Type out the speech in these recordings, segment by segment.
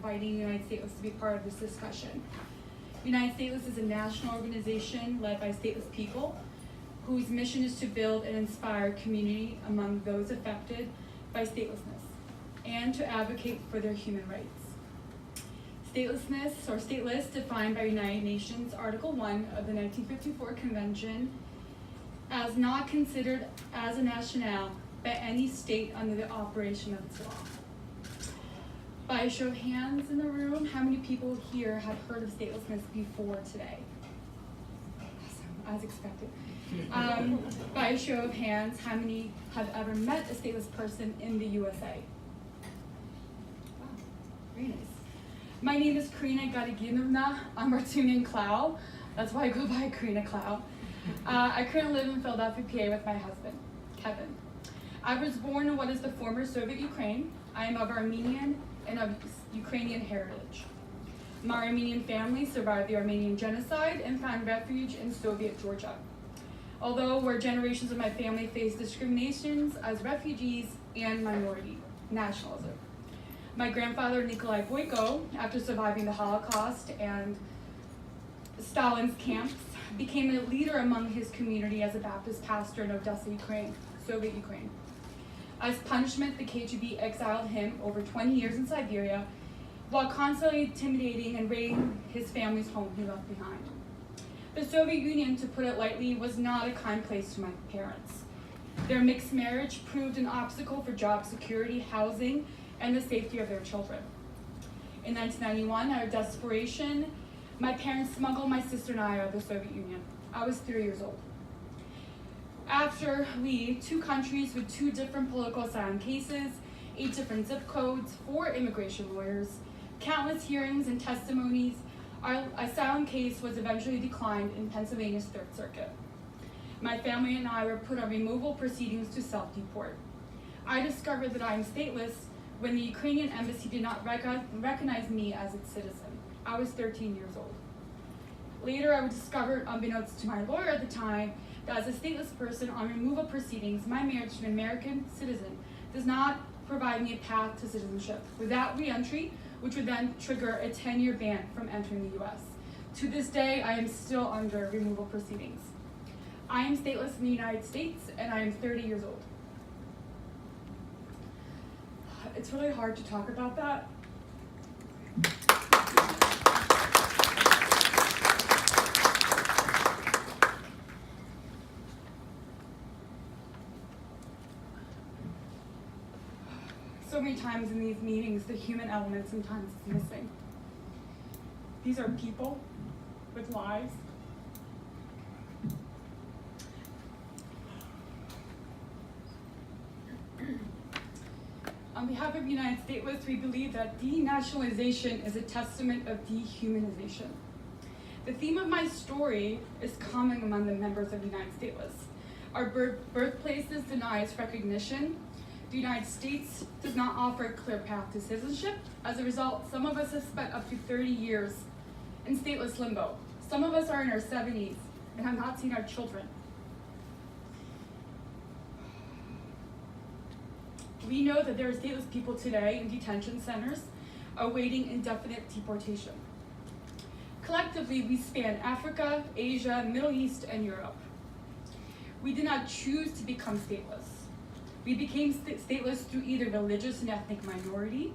inviting United Stateless to be part of this discussion. United Stateless is a national organization led by stateless people whose mission is to build and inspire community among those affected by statelessness and to advocate for their human rights. Statelessness, or stateless, defined by United Nations Article 1 of the 1954 Convention as not considered as a nationale by any state under the operation of its law. By a show of hands in the room, how many people here have heard of statelessness before today? Awesome, as expected. By a show of hands, how many have ever met a stateless person in the USA? Wow, very nice. My name is Karina Gadiginovna Amartunian Clow. That's why I go by Karina Clow. I currently live in Philadelphia, PA with my husband, Kevin. I was born in what is the former Soviet Ukraine. I am of Armenian and of Ukrainian heritage. My Armenian family survived the Armenian genocide and found refuge in Soviet Georgia. Although where generations of my family faced discriminations as refugees and minority nationalism. My grandfather, Nikolai Boyko, after surviving the Holocaust and Stalin's camps, became a leader among his community as a Baptist pastor in Odessa, Ukraine, Soviet Ukraine. As punishment, the KGB exiled him over 20 years in Siberia, while constantly intimidating and raiding his family's home he left behind. The Soviet Union, to put it lightly, was not a kind place to my parents. Their mixed marriage proved an obstacle for job security, housing, and the safety of their children. In 1991, out of desperation, my parents smuggled my sister and I out of the Soviet Union. I was 3 years old. After we, 2 countries with 2 different political asylum cases, 8 different zip codes, 4 immigration lawyers, countless hearings and testimonies, our asylum case was eventually declined in Pennsylvania's 3rd Circuit. My family and I were put on removal proceedings to self-deport. I discovered that I am stateless when the Ukrainian embassy did not recognize me as its citizen. I was 13 years old. Later, I discovered, unbeknownst to my lawyer at the time, that as a stateless person on removal proceedings, my marriage to an American citizen does not provide me a path to citizenship without re-entry, which would then trigger a 10-year ban from entering the US. To this day, I am still under removal proceedings. I am stateless in the United States, and I am 30 years old. It's really hard to talk about that. So many times in these meetings, the human element sometimes is missing. These are people with lives. On behalf of United Stateless, we believe that denationalization is a testament of dehumanization. The theme of my story is common among the members of United Stateless. Our birthplaces deny us recognition. The United States does not offer a clear path to citizenship. As a result, some of us have spent up to 30 years in stateless limbo. Some of us are in our 70s and have not seen our children. We know that there are stateless people today in detention centers awaiting indefinite deportation. Collectively, we span Africa, Asia, Middle East, and Europe. We did not choose to become stateless. We became stateless through either religious and ethnic minority,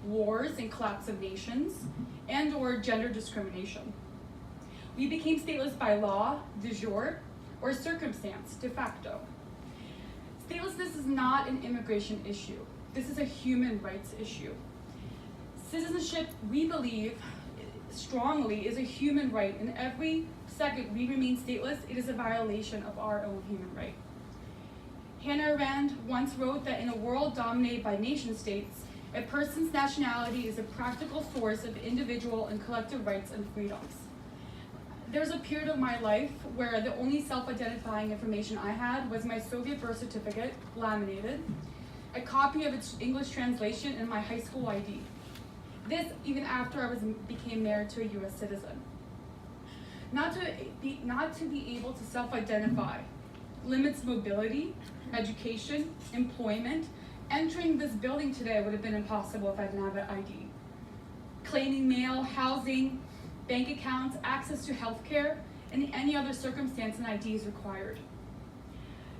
wars and collapse of nations, and or gender discrimination. We became stateless by law, de jure, or circumstance, de facto. Statelessness is not an immigration issue. This is a human rights issue. Citizenship, we believe strongly, is a human right, and every second we remain stateless, it is a violation of our own human right. Hannah Arendt once wrote that in a world dominated by nation states, a person's nationality is a practical source of individual and collective rights and freedoms. There was a period of my life where the only self-identifying information I had was my Soviet birth certificate, laminated, a copy of its English translation, and my high school ID. This even after I became married to a US citizen. Not to be able to self-identify limits mobility, education, employment. Entering this building today would have been impossible if I didn't have an ID. claiming mail, housing, bank accounts, access to healthcare, and any other circumstance an ID is required.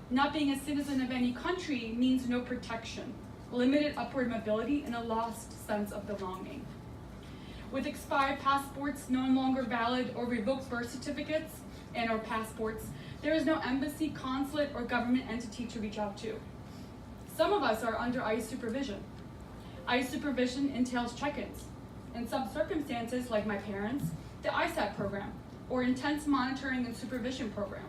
Not being a citizen of any country means no protection, limited upward mobility, and a lost sense of belonging. With expired passports, no longer valid or revoked birth certificates and/or passports, there is no embassy, consulate, or government entity to reach out to. Some of us are under ICE supervision. ICE supervision entails check-ins. In some circumstances, like my parents, the ISAT program, or intense monitoring and supervision program.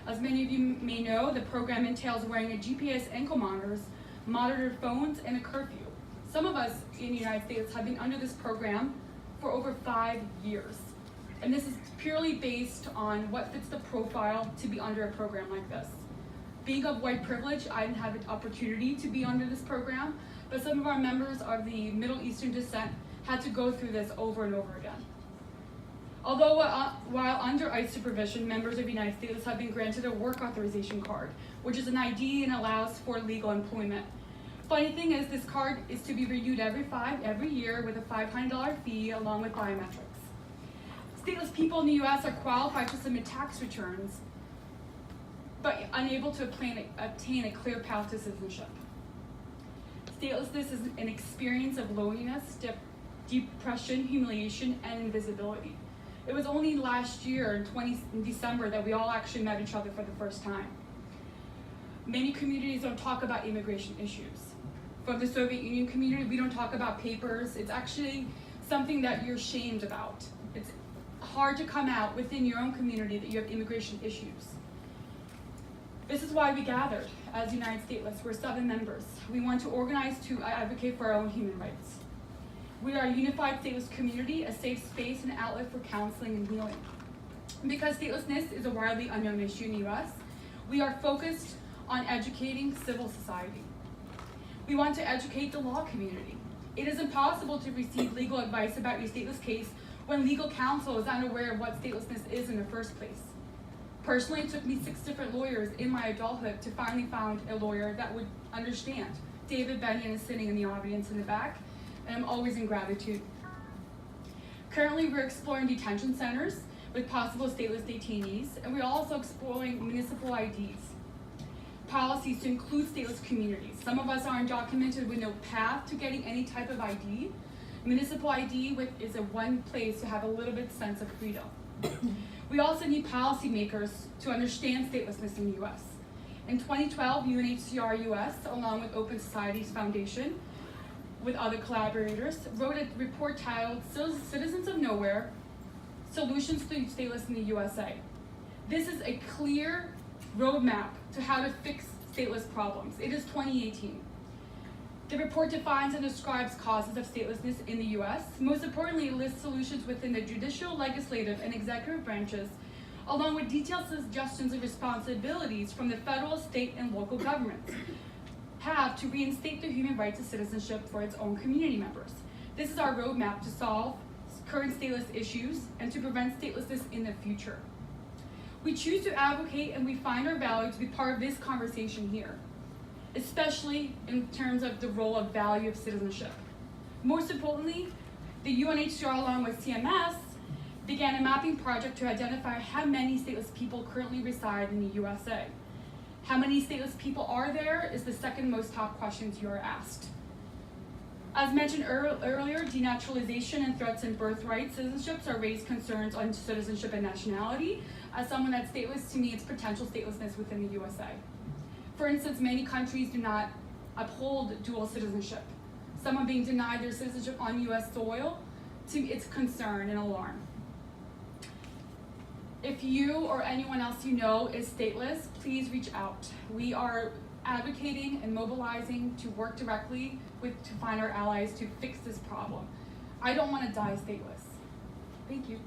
As many of you may know, the program entails wearing a GPS ankle monitors, monitored phones, and a curfew. Some of us in the United States have been under this program for over 5 years. And this is purely based on what fits the profile to be under a program like this. Being of white privilege, I didn't have an opportunity to be under this program, but some of our members of the Middle Eastern descent had to go through this over and over again. Although while under ICE supervision, members of the United States have been granted a work authorization card, which is an ID and allows for legal employment. Funny thing is, this card is to be renewed every year with a $500 fee along with biometrics. Stateless people in the U.S. are qualified to submit tax returns, but unable to obtain a clear path to citizenship. Statelessness is an experience of loneliness, depression, humiliation, and invisibility. It was only last year in December that we all actually met each other for the first time. Many communities don't talk about immigration issues. From the Soviet Union community, we don't talk about papers. It's actually something that you're shamed about. It's hard to come out within your own community that you have immigration issues. This is why we gathered as United Stateless. We're 7 members. We want to organize to advocate for our own human rights. We are a unified stateless community, a safe space and outlet for counseling and healing. Because statelessness is a widely unknown issue in the US, we are focused on educating civil society. We want to educate the law community. It is impossible to receive legal advice about your stateless case when legal counsel is unaware of what statelessness is in the first place. Personally, it took me 6 different lawyers in my adulthood to finally find a lawyer that would understand. David Benyon is sitting in the audience in the back, and I'm always in gratitude. Currently, we're exploring detention centers with possible stateless detainees, and we're also exploring municipal IDs. Policies to include stateless communities. Some of us are undocumented with no path to getting any type of ID. Municipal ID is a one place to have a little bit sense of freedom. We also need policymakers to understand statelessness in the US. In 2012, UNHCR US, along with Open Societies Foundation, with other collaborators, wrote a report titled Citizens of Nowhere, Solutions to Stateless in the USA. This is a clear roadmap to how to fix stateless problems. It is 2018. The report defines and describes causes of statelessness in the US. Most importantly, it lists solutions within the judicial, legislative, and executive branches, along with detailed suggestions and responsibilities from the federal, state, and local governments have to reinstate the human right to citizenship for its own community members. This is our roadmap to solve current stateless issues and to prevent statelessness in the future. We choose to advocate and we find our value to be part of this conversation here, especially in terms of the role of value of citizenship. Most importantly, the UNHCR along with CMS began a mapping project to identify how many stateless people currently reside in the USA. How many stateless people are there is the second most top questions you are asked. As mentioned earlier, denaturalization and threats in birthright citizenships are raised concerns on citizenship and nationality. As someone that's stateless, to me, it's potential statelessness within the USA. For instance, many countries do not uphold dual citizenship. Someone being denied their citizenship on US soil, to me, it's concern and alarm. If you or anyone else you know is stateless, please reach out. We are advocating and mobilizing to work directly to find our allies to fix this problem. I don't want to die stateless. Thank you.